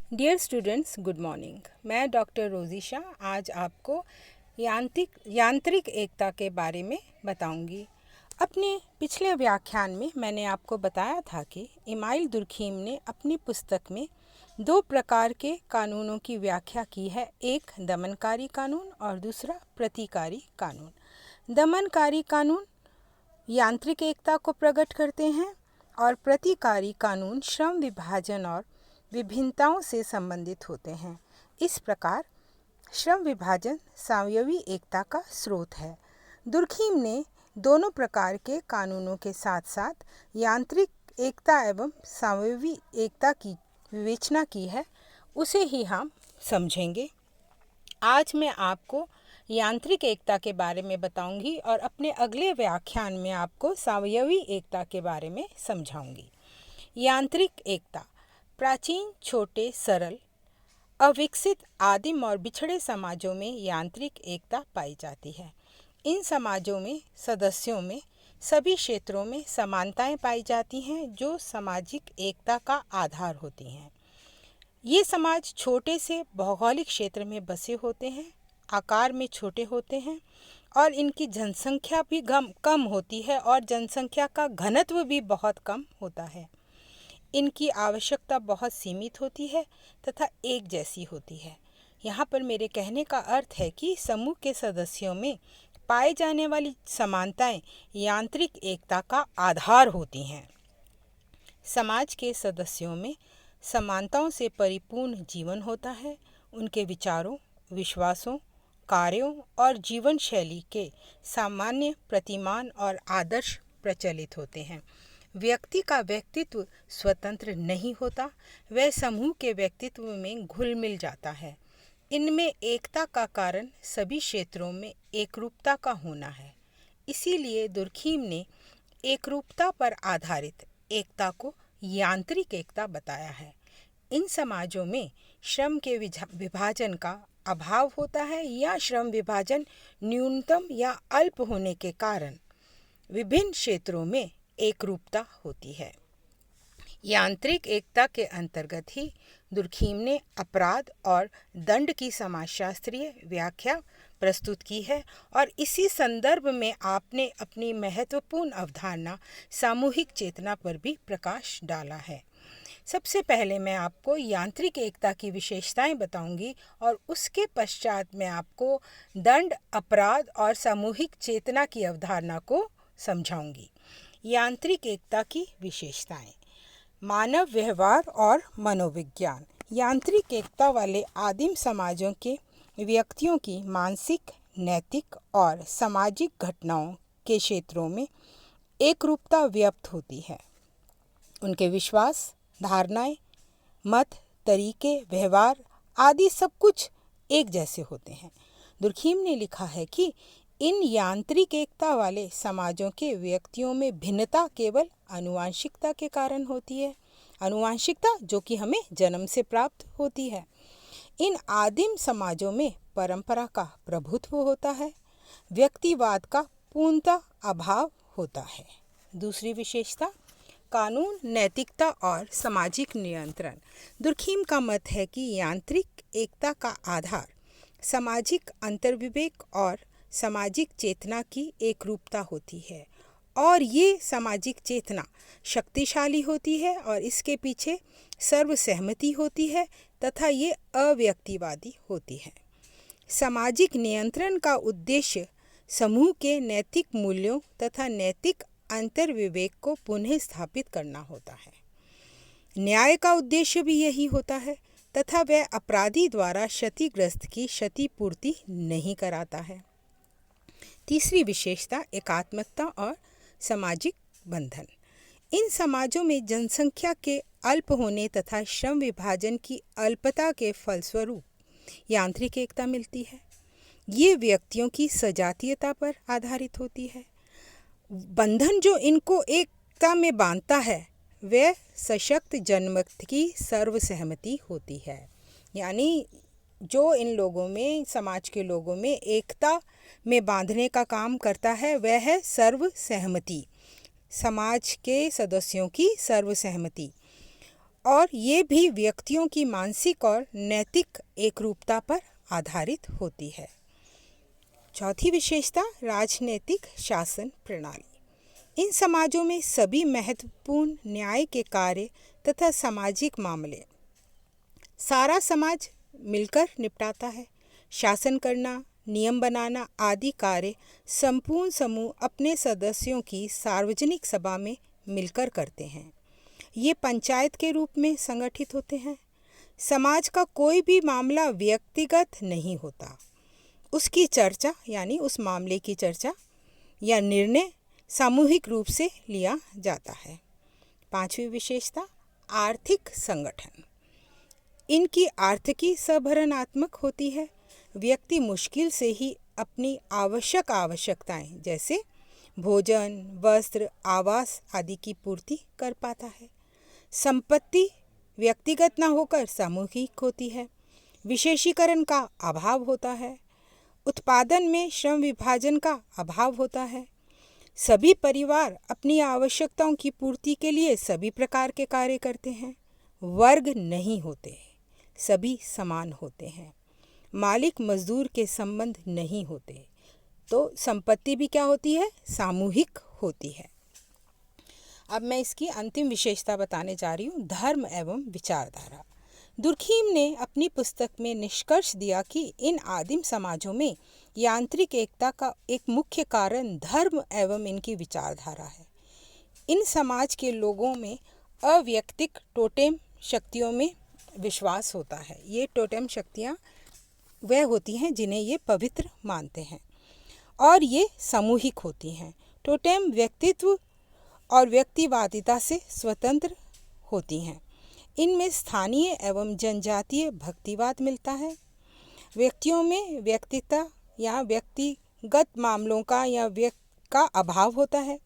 Dear students, good morning. मैं doctor Rozisha आज आपको यांत्रिक एकता के बारे में बताऊंगी। अपने पिछले व्याख्यान में मैंने आपको बताया था कि इमाइल दुर्खीम ने अपनी पुस्तक में दो प्रकार के कानूनों की व्याख्या की है, एक दमनकारी कानून और दूसरा प्रतिकारी कानून। दमनकारी कानून यांत्रिक एकता को प्रकट करते हैं और प्रतिकारी कानून श्रम विभाजन और विभिन्नताओं से संबंधित होते हैं। इस प्रकार श्रम विभाजन सामयवी एकता का स्रोत है। दुर्खीम ने दोनों प्रकार के कानूनों के साथ साथ यांत्रिक एकता एवं सामयवी एकता की विवेचना की है, उसे ही हम समझेंगे। आज मैं आपको यांत्रिक एकता के बारे में बताऊंगी और अपने अगले व्याख्यान में आपको सावयवी एकता के बारे में समझाऊंगी। यांत्रिक एकता प्राचीन, छोटे, सरल, अविकसित, आदिम और बिछड़े समाजों में यांत्रिक एकता पाई जाती है। इन समाजों में सदस्यों में सभी क्षेत्रों में समानताएं पाई जाती हैं जो सामाजिक एकता का आधार होती हैं। ये समाज छोटे से भौगोलिक क्षेत्र में बसे होते हैं, आकार में छोटे होते हैं और इनकी जनसंख्या भी कम होती है और जनसंख्या का घनत्व भी बहुत कम होता है। इनकी आवश्यकता बहुत सीमित होती है तथा एक जैसी होती है। यहाँ पर मेरे कहने का अर्थ है कि समूह के सदस्यों में पाए जाने वाली समानताएं यांत्रिक एकता का आधार होती हैं। समाज के सदस्यों में समानताओं से परिपूर्ण जीवन होता है। उनके विचारों, विश्वासों, कार्यों और जीवन शैली के सामान्य प्रतिमान और आदर्श प्रचलित होते हैं। व्यक्ति का व्यक्तित्व स्वतंत्र नहीं होता, वह समूह के व्यक्तित्व में घुल मिल जाता है। इनमें एकता का कारण सभी क्षेत्रों में एकरूपता का होना है। इसीलिए दुर्खीम ने एकरूपता पर आधारित एकता को यांत्रिक एकता बताया है। इन समाजों में श्रम के विभाजन का अभाव होता है या श्रम विभाजन न्यूनतम या अल्प होने के कारण विभिन्न क्षेत्रों में एकरूपता होती है। यांत्रिक एकता के अंतर्गत ही दुर्खीम ने अपराध और दंड की समाजशास्त्रीय व्याख्या प्रस्तुत की है और इसी संदर्भ में आपने अपनी महत्वपूर्ण अवधारणा सामूहिक चेतना पर भी प्रकाश डाला है। सबसे पहले मैं आपको यांत्रिक एकता की विशेषताएं बताऊंगी और उसके पश्चात मैं आपको दंड, अपराध और सामूहिक चेतना की अवधारणा को समझाऊंगी। यांत्रिक एकता की विशेषताएं: मानव व्यवहार और मनोविज्ञान। यांत्रिक एकता वाले आदिम समाजों के व्यक्तियों की मानसिक, नैतिक और सामाजिक घटनाओं के क्षेत्रों में एकरूपता व्यक्त होती है। उनके विश्वास, धारणाएं, मत, तरीके, व्यवहार आदि सब कुछ एक जैसे होते हैं। दुर्खीम ने लिखा है कि इन यांत्रिक एकता वाले समाजों के व्यक्तियों में भिन्नता केवल आनुवंशिकता के कारण होती है। आनुवंशिकता जो कि हमें जन्म से प्राप्त होती है। इन आदिम समाजों में परंपरा का प्रभुत्व होता है, व्यक्तिवाद का पूर्णतः अभाव होता है। दूसरी विशेषता, कानून, नैतिकता और सामाजिक नियंत्रण। दुर्खीम का मत है कि यांत्रिक एकता का आधार सामाजिक अंतर्विवेक और सामाजिक चेतना की एकरूपता होती है और ये सामाजिक चेतना शक्तिशाली होती है और इसके पीछे सर्वसहमति होती है तथा ये अव्यक्तिवादी होती है। सामाजिक नियंत्रण का उद्देश्य समूह के नैतिक मूल्यों तथा नैतिक अंतर्विवेक को पुनः स्थापित करना होता है। न्याय का उद्देश्य भी यही होता है तथा वह अपराधी द्वारा क्षतिग्रस्त की क्षतिपूर्ति नहीं कराता है। तीसरी विशेषता, एकात्मकता और सामाजिक बंधन। इन समाजों में जनसंख्या के अल्प होने तथा श्रम विभाजन की अल्पता के फलस्वरूप यांत्रिक एकता मिलती है। ये व्यक्तियों की सजातीयता पर आधारित होती है। बंधन जो इनको एकता में बांधता है वह सशक्त जनमत की सर्वसहमति होती है। यानी जो इन लोगों में, समाज के लोगों में एकता में बांधने का काम करता है वह है सर्वसहमति, समाज के सदस्यों की सर्वसहमति। और ये भी व्यक्तियों की मानसिक और नैतिक एकरूपता पर आधारित होती है। चौथी विशेषता, राजनीतिक शासन प्रणाली। इन समाजों में सभी महत्वपूर्ण न्याय के कार्य तथा सामाजिक मामले सारा समाज मिलकर निपटाता है। शासन करना, नियम बनाना आदि कार्य संपूर्ण समूह अपने सदस्यों की सार्वजनिक सभा में मिलकर करते हैं। ये पंचायत के रूप में संगठित होते हैं। समाज का कोई भी मामला व्यक्तिगत नहीं होता। उसकी चर्चा यानी उस मामले की चर्चा या निर्णय सामूहिक रूप से लिया जाता है। पांचवी विशेषता, आर्थिक संगठन। इनकी आर्थिकी सभरणात्मक होती है। व्यक्ति मुश्किल से ही अपनी आवश्यकताएं जैसे भोजन, वस्त्र, आवास आदि की पूर्ति कर पाता है। संपत्ति व्यक्तिगत न होकर सामूहिक होती है। विशेषीकरण का अभाव होता है। उत्पादन में श्रम विभाजन का अभाव होता है। सभी परिवार अपनी आवश्यकताओं की पूर्ति के लिए सभी प्रकार के कार्य करते हैं। वर्ग नहीं होते, सभी समान होते हैं। मालिक मजदूर के संबंध नहीं होते। तो संपत्ति भी क्या होती है? सामूहिक होती है। अब मैं इसकी अंतिम विशेषता बताने जा रही हूँ, धर्म एवं विचारधारा। दुर्खीम ने अपनी पुस्तक में निष्कर्ष दिया कि इन आदिम समाजों में यांत्रिक एकता का एक मुख्य कारण धर्म एवं इनकी विचारधारा है। इन समाज के लोगों में अव्यक्तिक टोटेम शक्तियों में विश्वास होता है। ये टोटेम शक्तियाँ वह होती हैं जिन्हें ये पवित्र मानते हैं और ये सामूहिक होती हैं। टोटेम व्यक्तित्व और व्यक्तिवादिता से स्वतंत्र होती हैं। इनमें स्थानीय एवं जनजातीय भक्तिवाद मिलता है। व्यक्तियों में व्यक्तिता या व्यक्तिगत मामलों का का अभाव होता है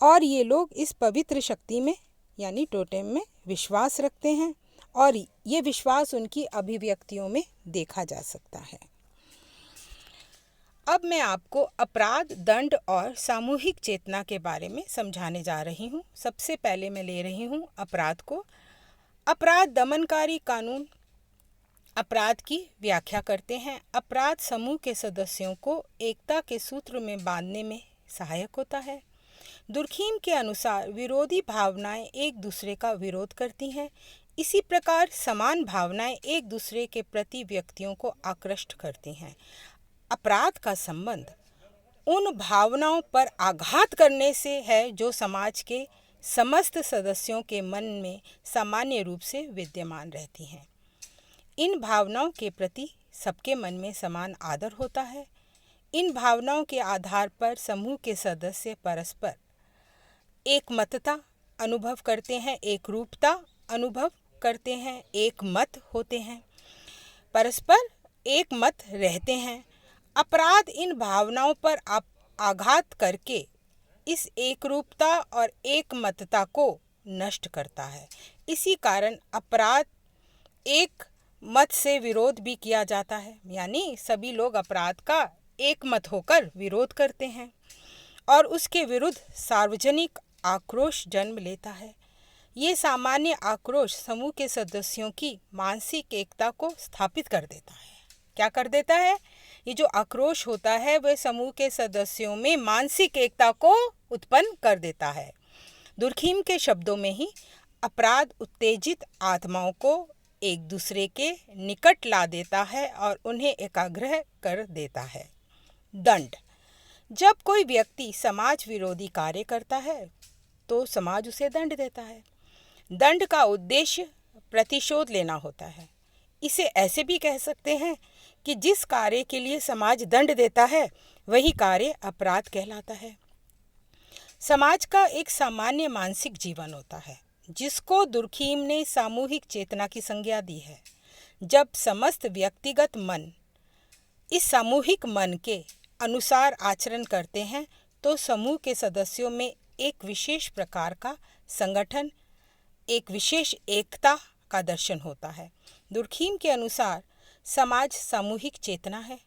और ये लोग इस पवित्र शक्ति में यानी टोटेम में विश्वास रखते हैं और ये विश्वास उनकी अभिव्यक्तियों में देखा जा सकता है। अब मैं आपको अपराध, दंड और सामूहिक चेतना के बारे में समझाने जा रही हूँ। सबसे पहले मैं ले रही हूँ अपराध को। अपराध दमनकारी कानून अपराध की व्याख्या करते हैं। अपराध समूह के सदस्यों को एकता के सूत्र में बांधने में सहायक होता है। दुर्खीम के अनुसार विरोधी भावनाएं एक दूसरे का विरोध करती हैं। इसी प्रकार समान भावनाएं एक दूसरे के प्रति व्यक्तियों को आकृष्ट करती हैं। अपराध का संबंध उन भावनाओं पर आघात करने से है जो समाज के समस्त सदस्यों के मन में सामान्य रूप से विद्यमान रहती हैं। इन भावनाओं के प्रति सबके मन में समान आदर होता है। इन भावनाओं के आधार पर समूह के सदस्य परस्पर एकमतता अनुभव करते हैं, एकरूपता अनुभव करते हैं, एक मत होते हैं, परस्पर एक मत रहते हैं। अपराध इन भावनाओं पर आघात करके इस एकरूपता और एकमतता को नष्ट करता है। इसी कारण अपराध एक मत से विरोध भी किया जाता है, यानी सभी लोग अपराध का एक मत होकर विरोध करते हैं और उसके विरुद्ध सार्वजनिक आक्रोश जन्म लेता है। ये सामान्य आक्रोश समूह के सदस्यों की मानसिक एकता को स्थापित कर देता है। क्या कर देता है? ये जो आक्रोश होता है वह समूह के सदस्यों में मानसिक एकता को उत्पन्न कर देता है। दुर्खीम के शब्दों में ही अपराध उत्तेजित आत्माओं को एक दूसरे के निकट ला देता है और उन्हें एकाग्र कर देता है। दंड। जब कोई व्यक्ति समाज विरोधी कार्य करता है तो समाज उसे दंड देता है। दंड का उद्देश्य प्रतिशोध लेना होता है। इसे ऐसे भी कह सकते हैं कि जिस कार्य के लिए समाज दंड देता है वही कार्य अपराध कहलाता है। समाज का एक सामान्य मानसिक जीवन होता है जिसको दुर्खीम ने सामूहिक चेतना की संज्ञा दी है। जब समस्त व्यक्तिगत मन इस सामूहिक मन के अनुसार आचरण करते हैं तो समूह के सदस्यों में एक विशेष प्रकार का संगठन, एक विशेष एकता का दर्शन होता है। दुर्खीम के अनुसार समाज सामूहिक चेतना है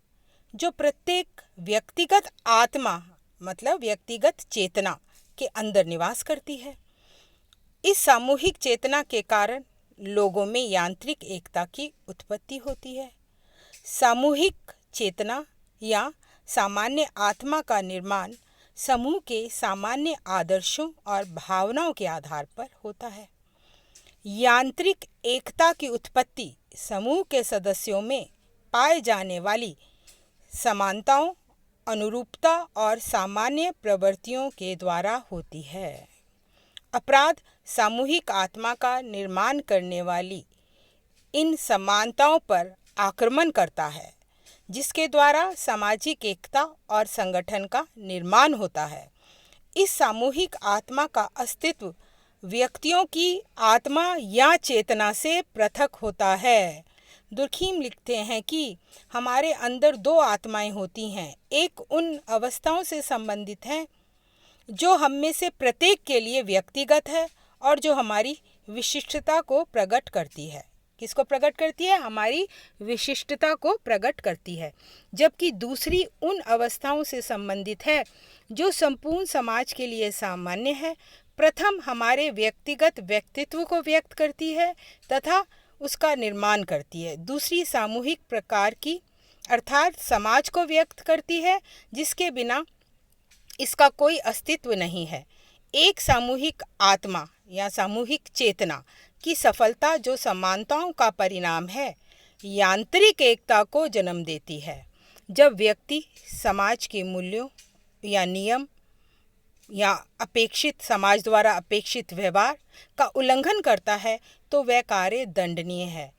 जो प्रत्येक व्यक्तिगत आत्मा मतलब व्यक्तिगत चेतना के अंदर निवास करती है। इस सामूहिक चेतना के कारण लोगों में यांत्रिक एकता की उत्पत्ति होती है। सामूहिक चेतना या सामान्य आत्मा का निर्माण समूह के सामान्य आदर्शों और भावनाओं के आधार पर होता है। यांत्रिक एकता की उत्पत्ति समूह के सदस्यों में पाए जाने वाली समानताओं, अनुरूपता और सामान्य प्रवृत्तियों के द्वारा होती है। अपराध सामूहिक आत्मा का निर्माण करने वाली इन समानताओं पर आक्रमण करता है, जिसके द्वारा सामाजिक एकता और संगठन का निर्माण होता है। इस सामूहिक आत्मा का अस्तित्व व्यक्तियों की आत्मा या चेतना से पृथक होता है। दुर्खीम लिखते हैं कि हमारे अंदर दो आत्माएं होती हैं। एक उन अवस्थाओं से संबंधित है जो हम में से प्रत्येक के लिए व्यक्तिगत है और जो हमारी विशिष्टता को प्रकट करती है। किसको प्रकट करती है? हमारी विशिष्टता को प्रकट करती है। जबकि दूसरी उन अवस्थाओं से संबंधित है जो संपूर्ण समाज के लिए सामान्य है। प्रथम हमारे व्यक्तिगत व्यक्तित्व को व्यक्त करती है तथा उसका निर्माण करती है। दूसरी सामूहिक प्रकार की अर्थात समाज को व्यक्त करती है, जिसके बिना इसका कोई अस्तित्व नहीं है। एक सामूहिक आत्मा या सामूहिक चेतना की सफलता जो समानताओं का परिणाम है, यांत्रिक एकता को जन्म देती है। जब व्यक्ति समाज के मूल्यों या नियम या अपेक्षित समाज द्वारा अपेक्षित व्यवहार का उल्लंघन करता है तो वह कार्य दंडनीय है,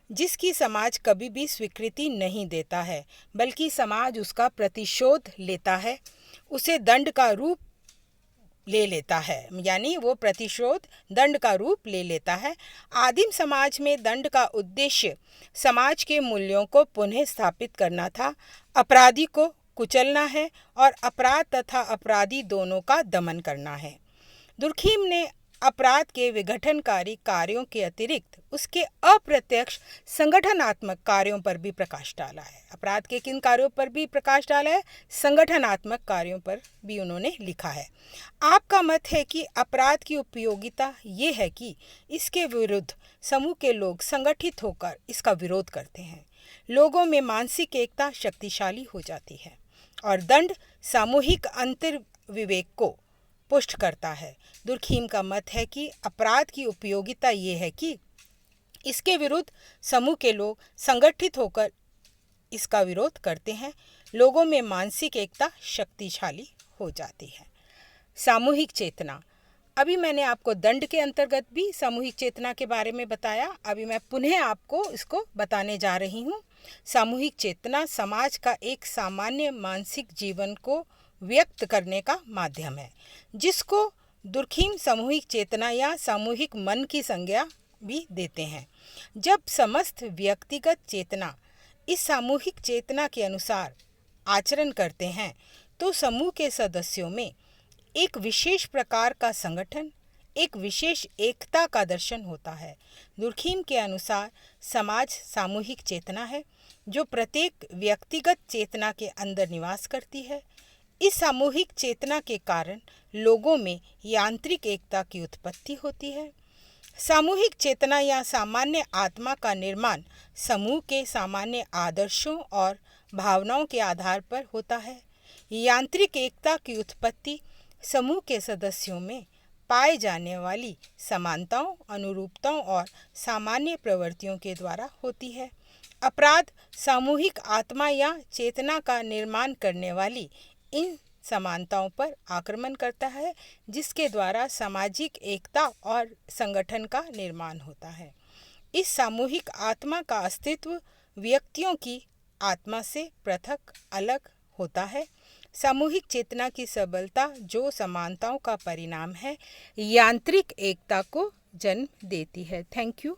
जिसकी समाज कभी भी स्वीकृति नहीं देता है, बल्कि समाज उसका प्रतिशोध लेता है, उसे दंड का रूप ले लेता है, यानी वो प्रतिशोध दंड का रूप ले लेता है। आदिम समाज में दंड का उद्देश्य समाज के मूल्यों को पुनः स्थापित करना था, अपराधी को कुचलना है और अपराध तथा अपराधी दोनों का दमन करना है। दुर्खीम ने अपराध के विघटनकारी कार्यों के अतिरिक्त उसके अप्रत्यक्ष संगठनात्मक कार्यों पर भी प्रकाश डाला है। अपराध के किन कार्यों पर भी प्रकाश डाला है? संगठनात्मक कार्यों पर भी उन्होंने लिखा है। आपका मत है कि अपराध की उपयोगिता ये है कि इसके विरुद्ध समूह के लोग संगठित होकर इसका विरोध करते हैं। लोगों में मानसिक एकता शक्तिशाली हो जाती है और दंड सामूहिक अंतर विवेक को पुष्ट करता है। दुर्खीम का मत है कि अपराध की उपयोगिता ये है कि इसके विरुद्ध समूह के लोग संगठित होकर इसका विरोध करते हैं। लोगों में मानसिक एकता शक्तिशाली हो जाती है। सामूहिक चेतना, अभी मैंने आपको दंड के अंतर्गत भी सामूहिक चेतना के बारे में बताया। अभी मैं पुनः आपको इसको बताने जा रही हूँ। सामूहिक चेतना समाज का एक सामान्य मानसिक जीवन को व्यक्त करने का माध्यम है, जिसको दुर्खीम सामूहिक चेतना या सामूहिक मन की संज्ञा भी देते हैं। जब समस्त व्यक्तिगत चेतना इस सामूहिक चेतना के अनुसार आचरण करते हैं तो समूह के सदस्यों में एक विशेष प्रकार का संगठन, एक विशेष एकता का दर्शन होता है। दुर्खीम के अनुसार समाज सामूहिक चेतना है जो प्रत्येक व्यक्तिगत चेतना के अंदर निवास करती है। इस सामूहिक चेतना के कारण लोगों में यांत्रिक एकता की उत्पत्ति होती है। सामूहिक चेतना या सामान्य आत्मा का निर्माण समूह के सामान्य आदर्शों और भावनाओं के आधार पर होता है। यांत्रिक एकता की उत्पत्ति समूह के सदस्यों में पाए जाने वाली समानताओं, अनुरूपताओं और सामान्य प्रवृत्तियों के द्वारा होती है। अपराध सामूहिक आत्मा या चेतना का निर्माण करने वाली इन समानताओं पर आक्रमण करता है, जिसके द्वारा सामाजिक एकता और संगठन का निर्माण होता है। इस सामूहिक आत्मा का अस्तित्व व्यक्तियों की आत्मा से पृथक अलग होता है। सामूहिक चेतना की सबलता जो समानताओं का परिणाम है, यांत्रिक एकता को जन्म देती है। Thank you.